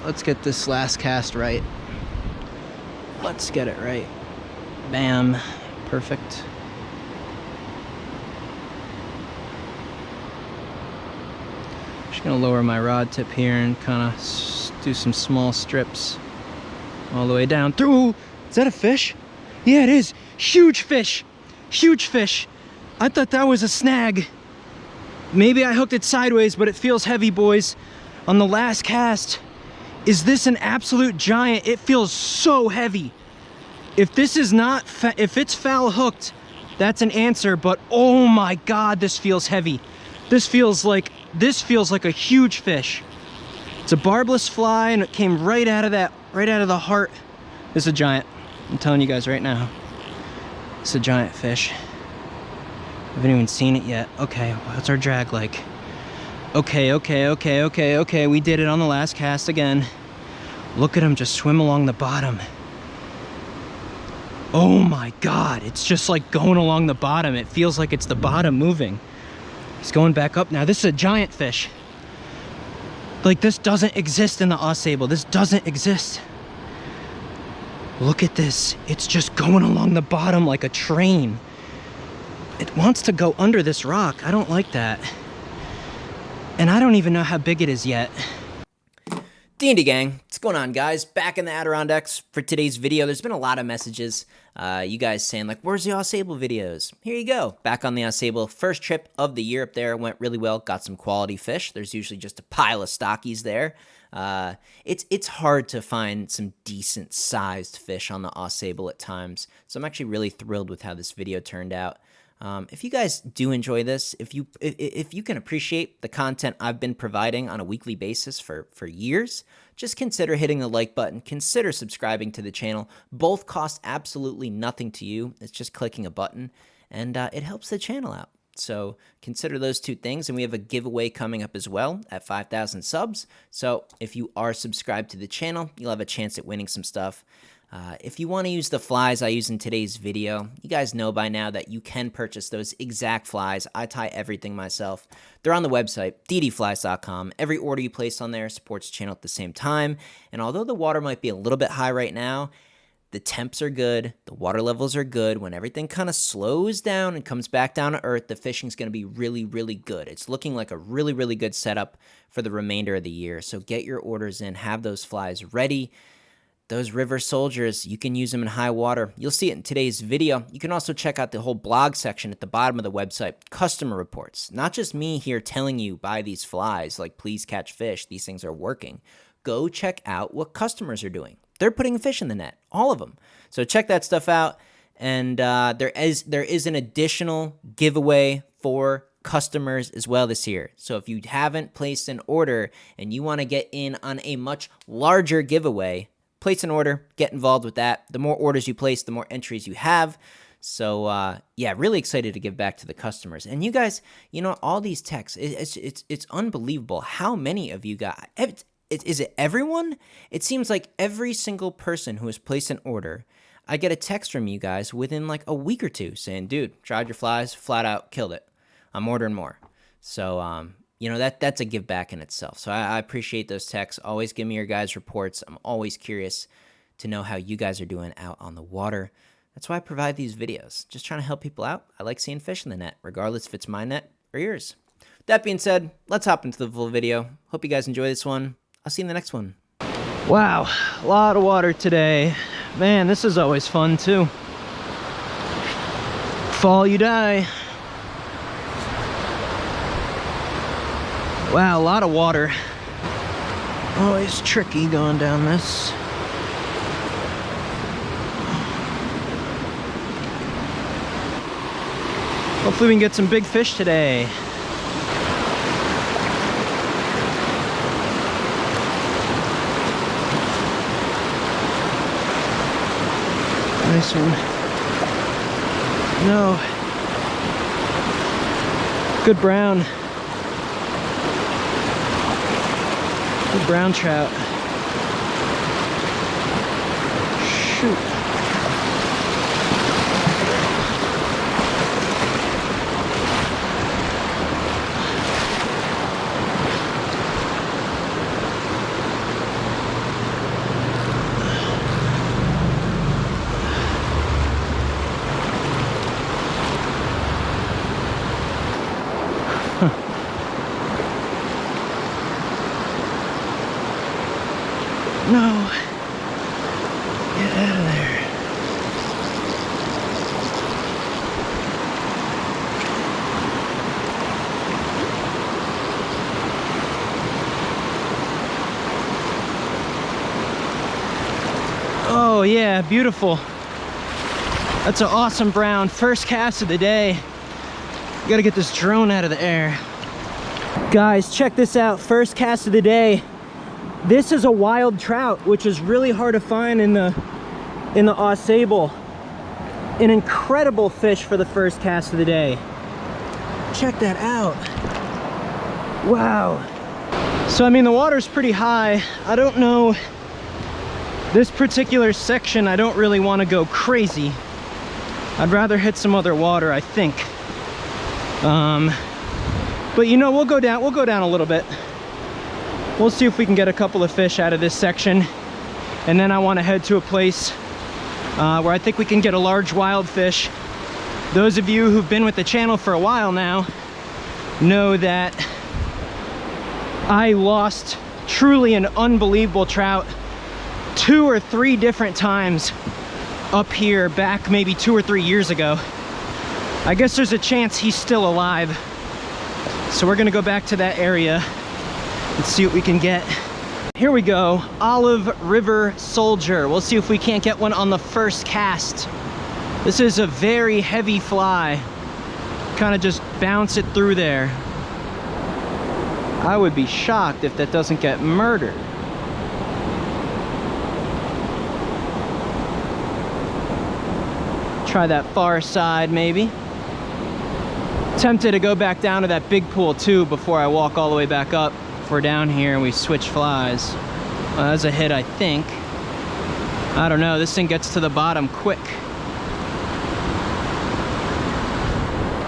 let's get this last cast right. Let's get it right. Bam. Perfect. Just gonna lower my rod tip here and kind of do some small strips all the way down through. Is that a fish? Yeah, it is. Huge fish. Huge fish. I thought that was a snag. Maybe I hooked it sideways, but it feels heavy, boys. On the last cast, is this an absolute giant? It feels so heavy. If this is not, if it's foul hooked, that's an answer, but oh my God, this feels heavy. This feels like a huge fish. It's a barbless fly and it came right out of the heart. This is a giant. I'm telling you guys right now. It's a giant fish. I haven't even seen it yet. Okay, what's our drag like? Okay, we did it on the last cast again. Look at him just swim along the bottom. Oh my God, it's just like going along the bottom. It feels like it's the bottom moving. He's going back up now. This is a giant fish. Like, this doesn't exist in the Ausable. This doesn't exist. Look at this. It's just going along the bottom like a train. It wants to go under this rock. I don't like that. And I don't even know how big it is yet. D&D gang, what's going on, guys? Back in the Adirondacks for today's video. There's been a lot of messages, you guys saying like, where's the Ausable videos? Here you go. Back on the Ausable. First trip of the year up there. Went really well. Got some quality fish. There's usually just a pile of stockies there. It's hard to find some decent sized fish on the Ausable at times. So I'm actually really thrilled with how this video turned out. If you guys do enjoy this, if you can appreciate the content I've been providing on a weekly basis for years, just consider hitting the like button, consider subscribing to the channel. Both cost absolutely nothing to you. It's just clicking a button, and it helps the channel out. So consider those two things, and we have a giveaway coming up as well at 5,000 subs. So if you are subscribed to the channel, you'll have a chance at winning some stuff. If you want to use the flies I use in today's video, you guys know by now that you can purchase those exact flies. I tie everything myself. They're on the website, ddflies.com. Every order you place on there supports the channel at the same time. And although the water might be a little bit high right now, the temps are good, the water levels are good. When everything kind of slows down and comes back down to earth, the fishing's going to be really, really good. It's looking like a really, really good setup for the remainder of the year. So get your orders in, have those flies ready. Those river soldiers, you can use them in high water. You'll see it in today's video. You can also check out the whole blog section at the bottom of the website. Customer reports. Not just me here telling you buy these flies, like please catch fish. These things are working. Go check out what customers are doing. They're putting fish in the net, all of them. So check that stuff out. And there is an additional giveaway for customers as well this year. So if you haven't placed an order and you want to get in on a much larger giveaway, place an order, get involved with that. The more orders you place, the more entries you have. So, yeah, really excited to give back to the customers. And you guys, you know, all these texts, it's unbelievable how many of you got. Is it everyone? It seems like every single person who has placed an order, I get a text from you guys within like a week or two saying, dude, tried your flies, flat out killed it. I'm ordering more. So, you know, that's a give back in itself. So I appreciate those texts. Always give me your guys' reports. I'm always curious to know how you guys are doing out on the water. That's why I provide these videos. Just trying to help people out. I like seeing fish in the net, regardless if it's my net or yours. With that being said, let's hop into the full video. Hope you guys enjoy this one. I'll see you in the next one. Wow, a lot of water today. Man, this is always fun too. Fall you die. Wow, a lot of water. Always tricky going down this. Hopefully we can get some big fish today. Nice one. No. Good brown. Good brown trout. Shoot. No. Get out of there. Oh yeah, beautiful. That's an awesome brown. First cast of the day. Gotta get this drone out of the air. Guys, check this out. First cast of the day. This is a wild trout, which is really hard to find in the Ausable. An incredible fish for the first cast of the day. Check that out. Wow. So I mean, the water's pretty high. I don't know, this particular section I don't really want to go crazy. I'd rather hit some other water, I think. But you know, we'll go down a little bit. We'll see if we can get a couple of fish out of this section, and then I want to head to a place where I think we can get a large wild fish. Those of you who've been with the channel for a while now know that I lost truly an unbelievable trout 2 or 3 different times up here back maybe 2 or 3 years ago. I guess there's a chance he's still alive. So we're gonna go back to that area and see what we can get. Here we go, Olive River Soldier. We'll see if we can't get one on the first cast. This is a very heavy fly. Kind of just bounce it through there. I would be shocked if that doesn't get murdered. Try that far side maybe. Tempted to go back down to that big pool too before I walk all the way back up. If we're down here and we switch flies. That's a hit, I think. I don't know, this thing gets to the bottom quick.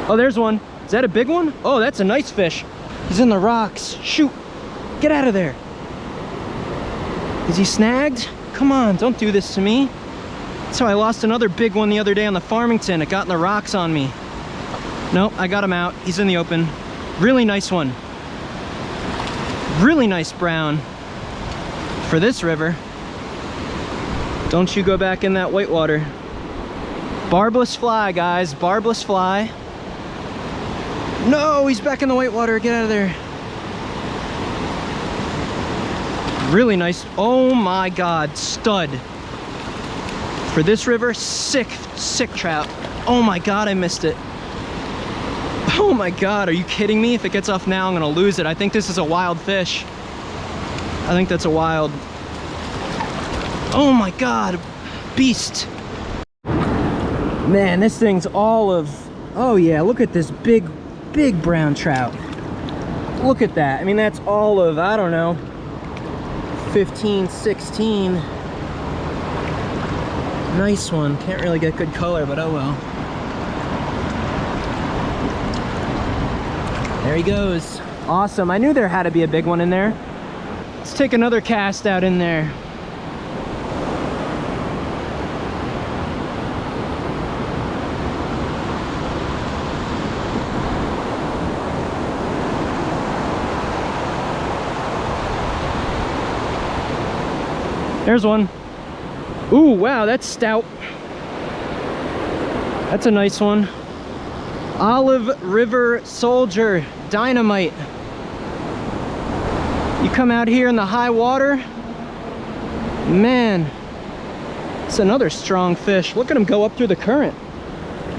Oh, there's one. Is that a big one? Oh, that's a nice fish. He's in the rocks. Shoot, get out of there. Is he snagged? Come on, don't do this to me. That's how I lost another big one the other day on the Farmington. It got in the rocks on me. Nope, I got him out. He's in the open. Really nice one. Really nice brown for this river. Don't you go back in that whitewater. Barbless fly, guys, barbless fly. No, he's back in the whitewater. Get out of there. Really nice. Oh my God, stud. For this river, sick trout. Oh my God, I missed it. Oh my God, are you kidding me? If it gets off now, I'm gonna lose it. I think this is a wild fish. I think that's a wild. Oh my God, beast. Man, this thing's all of, oh yeah, look at this big brown trout. Look at that. I mean, that's all of, I don't know, 15, 16. Nice one. Can't really get good color, but oh well. There he goes. Awesome. I knew there had to be a big one in there. Let's take another cast out in there. There's one. Ooh, wow, that's stout. That's a nice one. Olive River Soldier, dynamite. You come out here in the high water, man, it's another strong fish. Look at him go up through the current.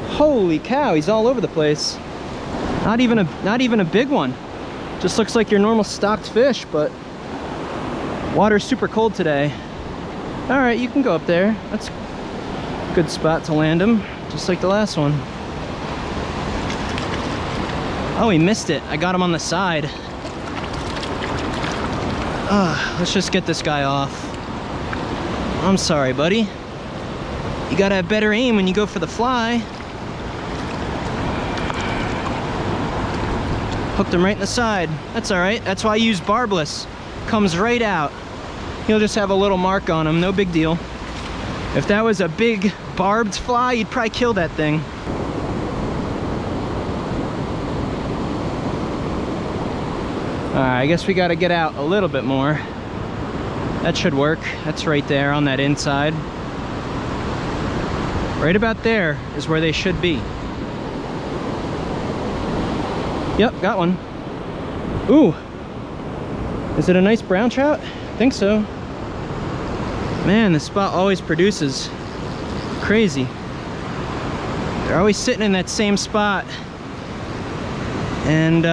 Holy cow, he's all over the place. Not even a big one. Just looks like your normal stocked fish, but water's super cold today. All right, you can go up there. That's a good spot to land him, just like the last one. Oh, he missed it. I got him on the side. Let's just get this guy off. I'm sorry, buddy. You gotta have better aim when you go for the fly. Hooked him right in the side. That's all right. That's why I use barbless. Comes right out. He'll just have a little mark on him. No big deal. If that was a big barbed fly, you'd probably kill that thing. I guess we got to get out a little bit more. That should work. That's right there on that inside. Right about there is where they should be. Yep, got one. Ooh. Is it a nice brown trout? I think so. Man, this spot always produces. Crazy. They're always sitting in that same spot. And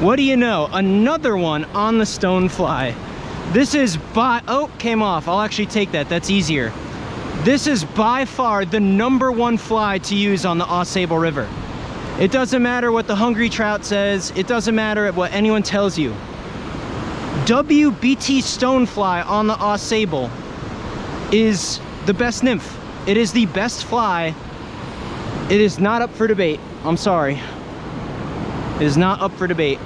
what do you know? Another one on the stonefly. This is oh, came off. I'll actually take that. That's easier. This is by far the #1 fly to use on the Ausable River. It doesn't matter what the Hungry Trout says. It doesn't matter what anyone tells you. WBT stonefly on the Ausable is the best nymph. It is the best fly. It is not up for debate. I'm sorry. It is not up for debate.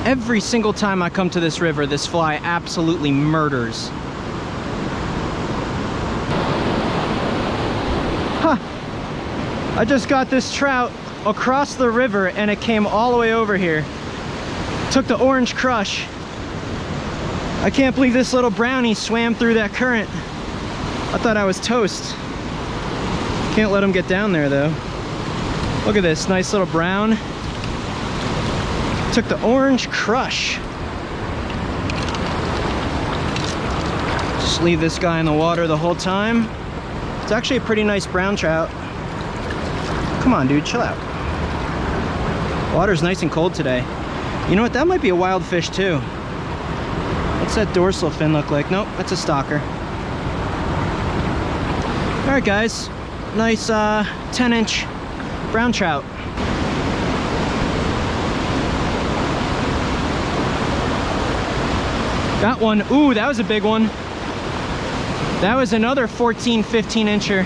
Every single time I come to this river, this fly absolutely murders. Huh. I just got this trout across the river and it came all the way over here. Took the orange crush. I can't believe this little brownie swam through that current. I thought I was toast. Can't let him get down there though. Look at this, nice little brown. Took the orange crush. Just leave this guy in the water the whole time. It's actually a pretty nice brown trout. Come on, dude, chill out. Water's nice and cold today. You know what, that might be a wild fish too. What's that dorsal fin look like? Nope, that's a stalker. All right, guys, nice 10-inch brown trout. Got one. Ooh, that was a big one. That was another 14, 15 incher.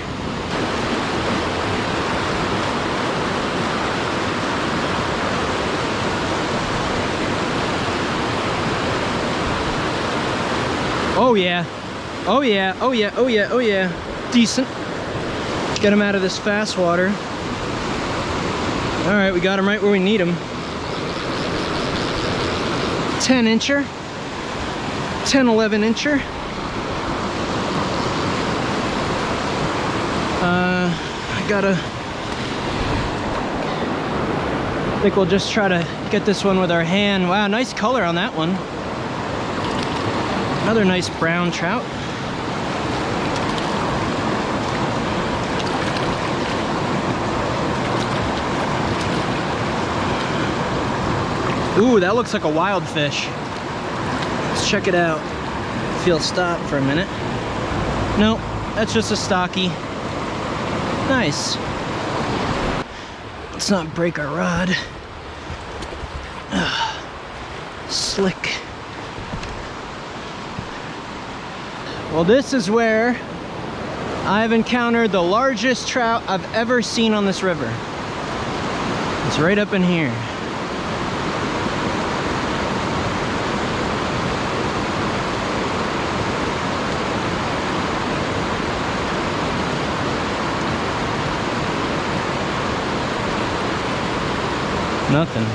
Oh yeah. Oh yeah, oh yeah, oh yeah, oh yeah. Decent. Get him out of this fast water. All right, we got him right where we need him. 10 incher. 10, 11 incher. I think we'll just try to get this one with our hand. Wow, nice color on that one. Another nice brown trout. Ooh, that looks like a wild fish. Let's check it out. Feel stop for a minute. Nope, that's just a stocky. Nice. Let's not break our rod. Slick. Well, this is where I've encountered the largest trout I've ever seen on this river. It's right up in here. Nothing.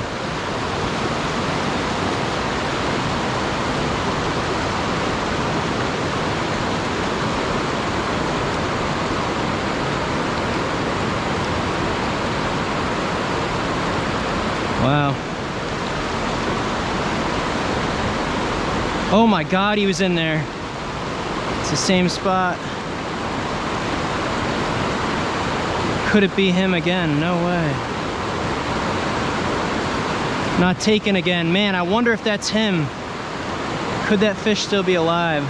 Wow. Oh my God, he was in there. It's the same spot. Could it be him again? No way. Not taken again. Man, I wonder if that's him. Could that fish still be alive?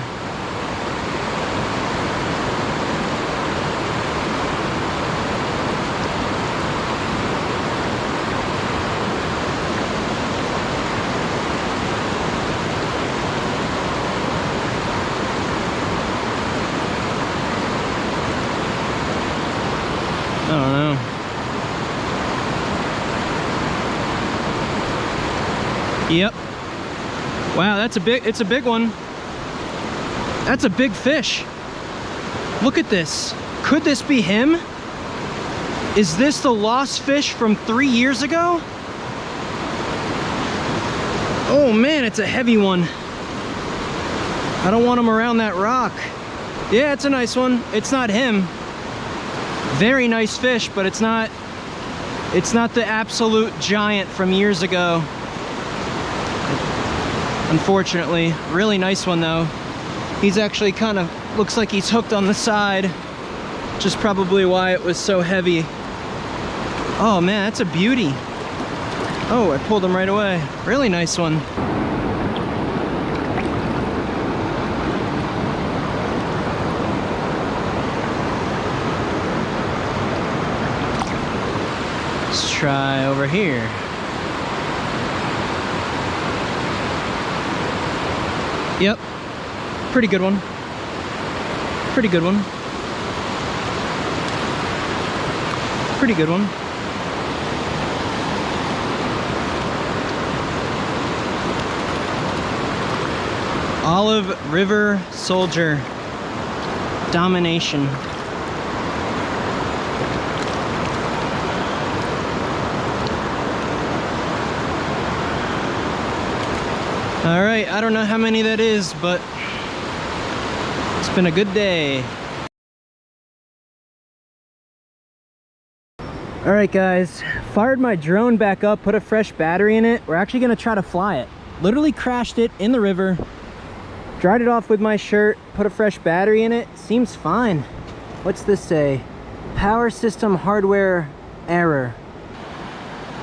I don't know. Yep. Wow, it's a big one. That's a big fish. Look at this. Could this be him? Is this the lost fish from 3 years ago? Oh man, it's a heavy one. I don't want him around that rock. Yeah, it's a nice one. It's not him. Very nice fish, but it's not the absolute giant from years ago. Unfortunately. Really nice one though. He's actually kind of looks like he's hooked on the side, which is probably why it was so heavy. Oh man, that's a beauty. Oh, I pulled him right away. Really nice one. Let's try over here. Yep, pretty good one. Pretty good one. Pretty good one. Ausable River Soldier. Domination. All right, I don't know how many that is, but it's been a good day. All right, guys, fired my drone back up, put a fresh battery in it. We're actually gonna try to fly it. Literally crashed it in the river, dried it off with my shirt, put a fresh battery in it. Seems fine. What's this say? Power system hardware error.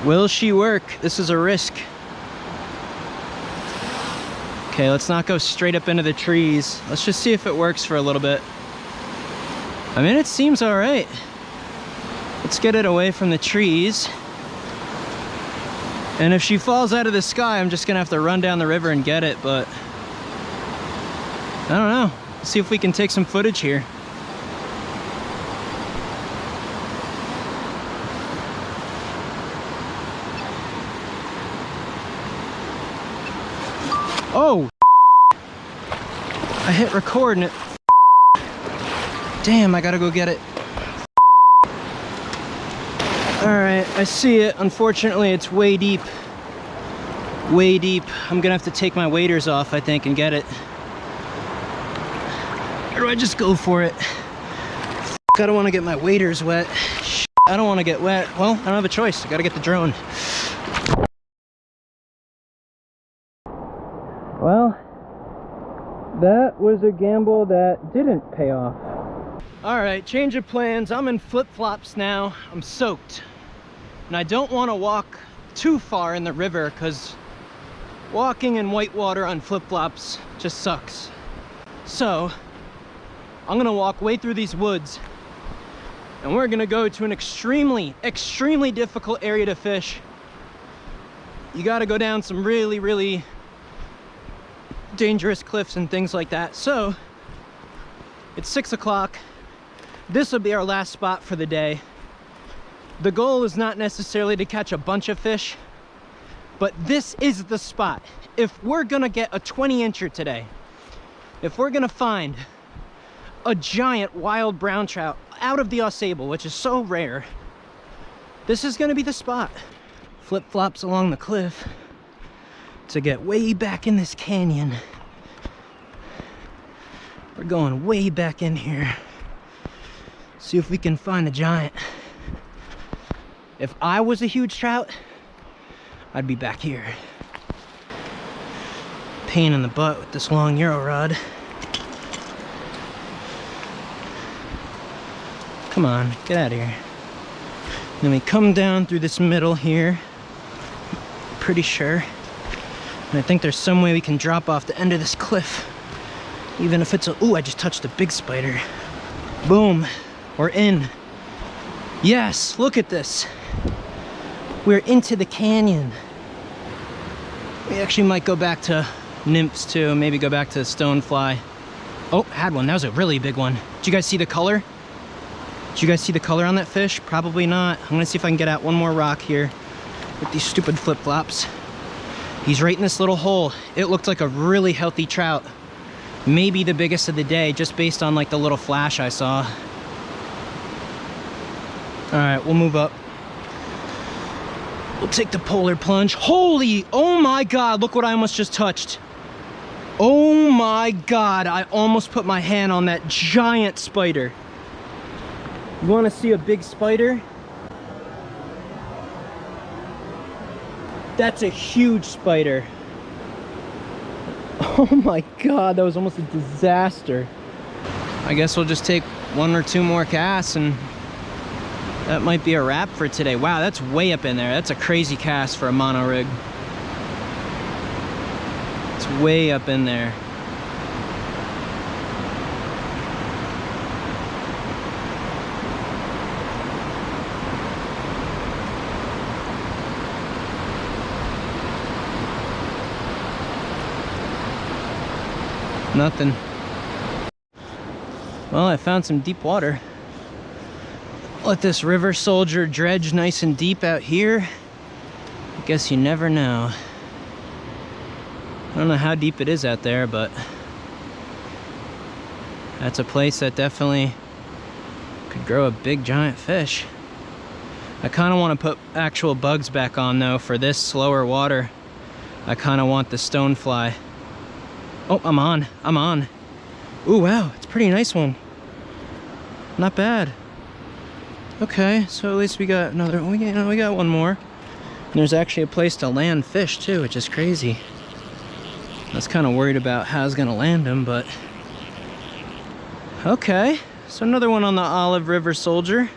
Will she work? This is a risk. Okay, let's not go straight up into the trees. Let's just see if it works for a little bit. I mean, it seems all right. Let's get it away from the trees. And if she falls out of the sky, I'm just gonna have to run down the river and get it, but I don't know. Let's see if we can take some footage here. Oh! I hit record and it... Damn, I gotta go get it. Alright, I see it. Unfortunately, it's way deep. Way deep. I'm gonna have to take my waders off, I think, and get it. Or do I just go for it? I don't want to get my waders wet. I don't want to get wet. Well, I don't have a choice. I gotta get the drone. Well, that was a gamble that didn't pay off. All right, change of plans. I'm in flip-flops now. I'm soaked. And I don't want to walk too far in the river because walking in white water on flip-flops just sucks. So, I'm gonna walk way through these woods and we're gonna go to an extremely difficult area to fish. You gotta go down some really dangerous cliffs and things like that. So it's 6 o'clock. This will be our last spot for the day. The goal is not necessarily to catch a bunch of fish, but this is the spot. If we're gonna get a 20-incher today, if we're gonna find a giant wild brown trout out of the Ausable, which is so rare, this is gonna be the spot. Flip-flops along the cliff to get way back in this canyon. We're going way back in here. See if we can find a giant. If I was a huge trout, I'd be back here. Pain in the butt with this long Euro rod. Come on, get out of here. Then we come down through this middle here. Pretty sure. And I think there's some way we can drop off the end of this cliff. Even if it's a... Ooh, I just touched a big spider. Boom. We're in. Yes, look at this. We're into the canyon. We actually might go back to nymphs too. Maybe go back to stonefly. Oh, had one. That was a really big one. Did you guys see the color? Did you guys see the color on that fish? Probably not. I'm gonna see if I can get out one more rock here with these stupid flip-flops. He's right in this little hole. It looked like a really healthy trout. Maybe the biggest of the day, just based on like the little flash I saw. All right, we'll move up. We'll take the polar plunge. Holy, oh my God, look what I almost just touched. Oh my God, I almost put my hand on that giant spider. You wanna see a big spider? That's a huge spider. Oh my God, that was almost a disaster. I guess we'll just take 1 or 2 more casts and that might be a wrap for today. Wow, that's way up in there. That's a crazy cast for a mono rig. It's way up in there. Nothing. Well, I found some deep water. Let this river soldier dredge nice and deep out here. I guess you never know. I don't know how deep it is out there, but that's a place that definitely could grow a big giant fish. I kind of want to put actual bugs back on though for this slower water. I kind of want the stonefly. Oh, I'm on. Ooh, wow, it's a pretty nice one. Not bad. Okay, so at least we got another, we got one more. And there's actually a place to land fish too, which is crazy. I was kind of worried about how I was gonna land them, but okay. So another one on the Olive River Soldier.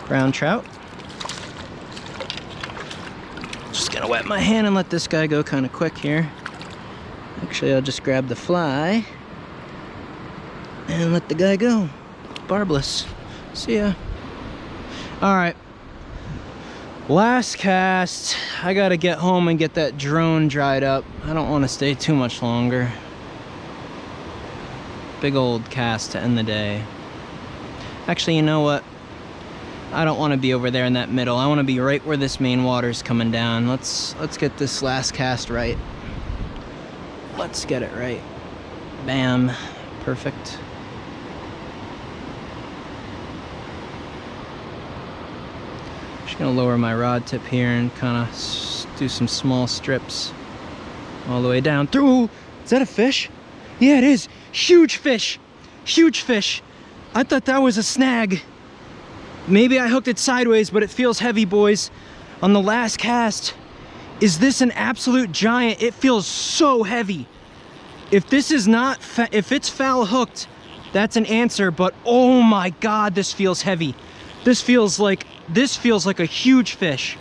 Brown trout. Just gonna wet my hand and let this guy go kind of quick here. Actually, I'll just grab the fly and let the guy go. Barbless. See ya. All right. Last cast. I gotta get home and get that drone dried up. I don't want to stay too much longer. Big old cast to end the day. Actually, you know what? I don't want to be over there in that middle. I want to be right where this main water's coming down. Let's get this last cast right. Let's get it right. Bam. Perfect. Just gonna lower my rod tip here and kind of do some small strips all the way down through. Is that a fish? Yeah, it is. Huge fish. Huge fish. I thought that was a snag. Maybe I hooked it sideways, but it feels heavy, boys. On the last cast, is this an absolute giant? It feels so heavy. If this is not, if it's foul hooked, that's an answer, but oh my God, this feels heavy. This feels like a huge fish.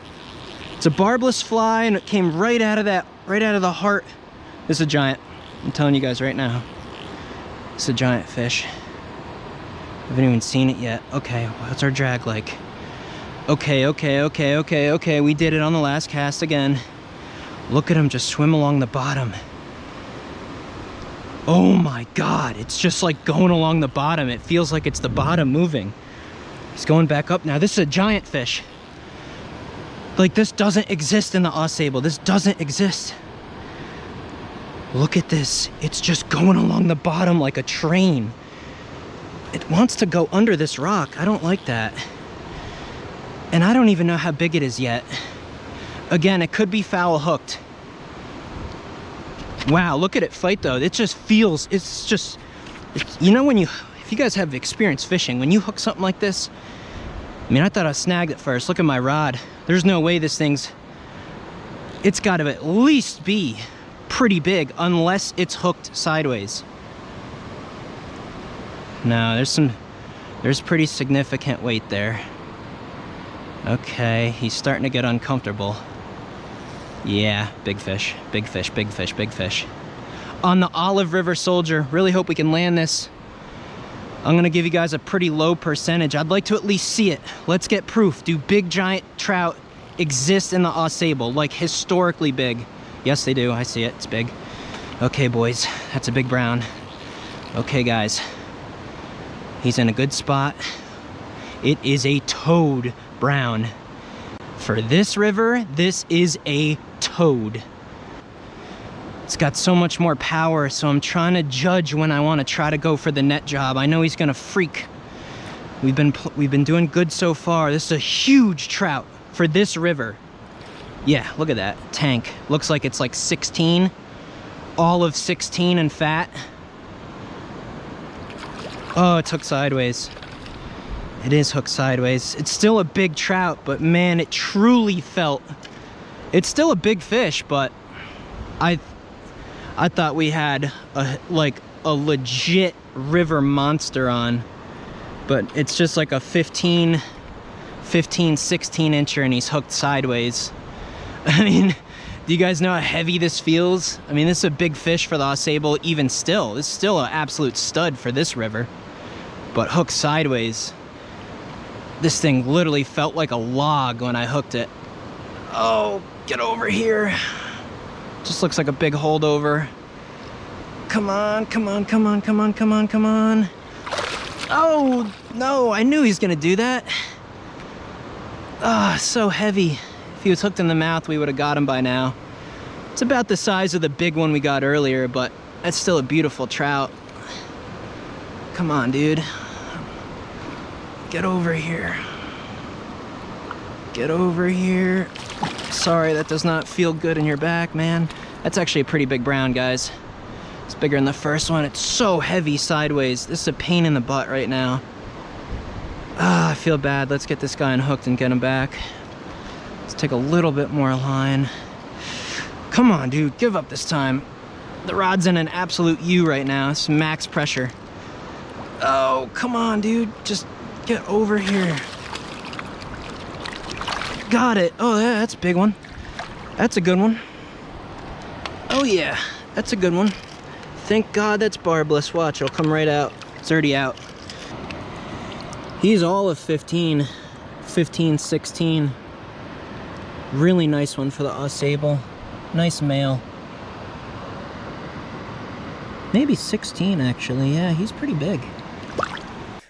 It's a barbless fly and it came right out of the heart. This is a giant. I'm telling you guys right now. It's a giant fish. I haven't even seen it yet. Okay, what's our drag like? Okay. We did it on the last cast again. Look at him just swim along the bottom. Oh my God, it's just like going along the bottom. It feels like it's the bottom moving. He's going back up now. This is a giant fish. Like, this doesn't exist in the Ausable. This doesn't exist. Look at this. It's just going along the bottom like a train. It wants to go under this rock. I don't like that. And I don't even know how big it is yet. Again, it could be foul hooked. Wow, look at it fight though. It just feels, you know, if you guys have experience fishing, when you hook something like this, I mean, I thought I snagged it first. Look at my rod. There's no way this thing's, it's got to at least be pretty big unless it's hooked sideways. No, there's pretty significant weight there. Okay, he's starting to get uncomfortable. Yeah, big fish, big fish, big fish, big fish. On the Olive River Soldier, really hope we can land this. I'm gonna give you guys a pretty low percentage. I'd like to at least see it. Let's get proof. Do big giant trout exist in the Ausable, like historically big? Yes, they do. I see it. It's big. Okay, boys, that's a big brown. Okay, guys, he's in a good spot. It is a toad brown. For this river, this is a toad. It's got so much more power, so I'm trying to judge when I want to try to go for the net job. I know he's gonna freak We've been doing good so far. This is a huge trout for this river. Yeah, look at that tank. Looks like it's like 16, all of 16 and fat. Oh, it's hooked sideways. It is hooked sideways. It's still a big trout, but man, it truly felt. It's still a big fish, but I thought we had a legit river monster on, but it's just like a 15, 16 incher, and he's hooked sideways. I mean, do you guys know how heavy this feels? I mean, this is a big fish for the Ausable even still. This is still an absolute stud for this river, but hooked sideways. This thing literally felt like a log when I hooked it. Oh, get over here. Just looks like a big holdover. Come on, come on, come on, come on, come on, come on. Oh, no, I knew he was gonna do that. Ah, so heavy. If he was hooked in the mouth, we would have got him by now. It's about the size of the big one we got earlier, but that's still a beautiful trout. Come on, dude. Get over here. Get over here. Sorry, that does not feel good in your back, man. That's actually a pretty big brown, guys. It's bigger than the first one. It's so heavy sideways. This is a pain in the butt right now. Ah, I feel bad. Let's get this guy unhooked and get him back. Let's take a little bit more line. Come on, dude. Give up this time. The rod's in an absolute U right now. It's max pressure. Oh, come on, dude. Just get over here. Got it. Oh, yeah, that's a big one. That's a good one. Oh, yeah. That's a good one. Thank God that's barbless. Watch, it'll come right out. It's already out. He's all of 15, 16. Really nice one for the Ausable. Nice male. Maybe 16, actually. Yeah, he's pretty big.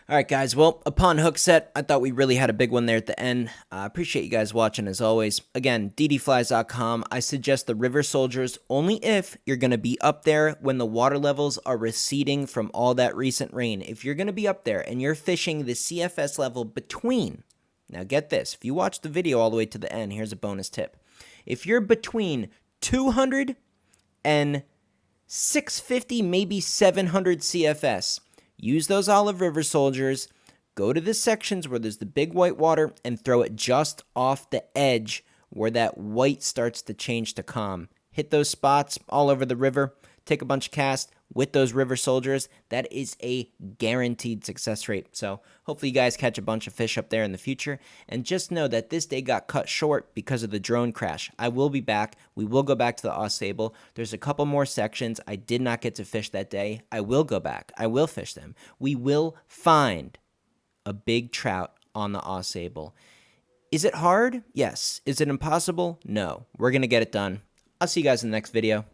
All right, guys. Well, upon hook set, I thought we really had a big one there at the end. I appreciate you guys watching as always. Again, ddflies.com. I suggest the River Soldiers only if you're going to be up there when the water levels are receding from all that recent rain. If you're going to be up there and you're fishing the CFS level between, now get this, if you watch the video all the way to the end, here's a bonus tip. If you're between 200 and 650, maybe 700 CFS, use those Olive River Soldiers, go to the sections where there's the big white water, and throw it just off the edge where that white starts to change to calm. Hit those spots all over the river, take a bunch of casts with those River Soldiers. That is a guaranteed success rate. So hopefully you guys catch a bunch of fish up there in the future. And just know that this day got cut short because of the drone crash. I will be back. We will go back to the Ausable. There's a couple more sections I did not get to fish that day. I will go back. I will fish them. We will find a big trout on the Ausable. Is it hard? Yes. Is it impossible? No. We're going to get it done. I'll see you guys in the next video.